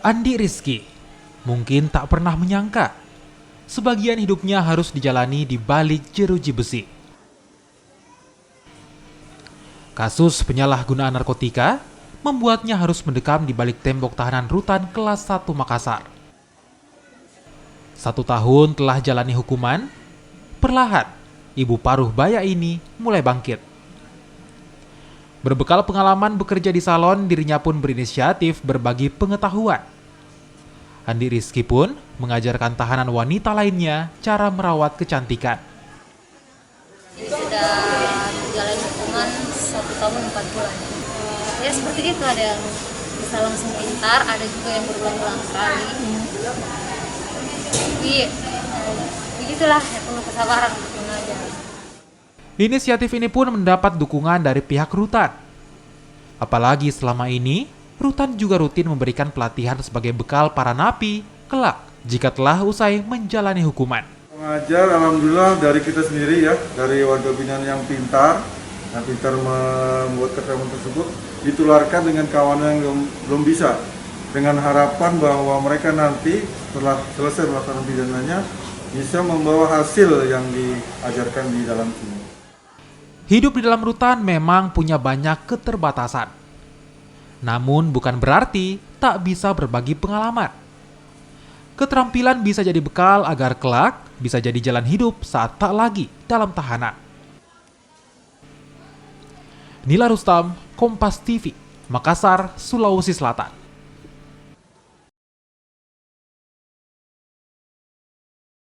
Andi Rizky mungkin tak pernah menyangka sebagian hidupnya harus dijalani di balik jeruji besi. Kasus penyalahgunaan narkotika membuatnya harus mendekam di balik tembok tahanan rutan kelas 1 Makassar. 1 tahun telah jalani hukuman, perlahan ibu paruh baya ini mulai bangkit. Berbekal pengalaman bekerja di salon, dirinya pun berinisiatif berbagi pengetahuan. Andi Rizky pun mengajarkan tahanan wanita lainnya cara merawat kecantikan. Sudah menjalani hukuman 1 tahun 4 bulan. Ya seperti itu, ada yang bisa langsung pintar, ada juga yang berulang-ulang kali. Tapi begitulah, ya perlu kesabaran untuk mengajar. Inisiatif ini pun mendapat dukungan dari pihak rutan. Apalagi selama ini, rutan juga rutin memberikan pelatihan sebagai bekal para napi kelak jika telah usai menjalani hukuman. Mengajar, alhamdulillah dari kita sendiri ya, dari warga binaan yang pintar membuat keterangan tersebut, ditularkan dengan kawan yang belum bisa. Dengan harapan bahwa mereka nanti setelah selesai melaksanakan pidananya, bisa membawa hasil yang diajarkan di dalam sini. Hidup di dalam rutan memang punya banyak keterbatasan. Namun bukan berarti tak bisa berbagi pengalaman. Keterampilan bisa jadi bekal agar kelak bisa jadi jalan hidup saat tak lagi dalam tahanan. Nila Rustam, Kompas TV, Makassar, Sulawesi Selatan.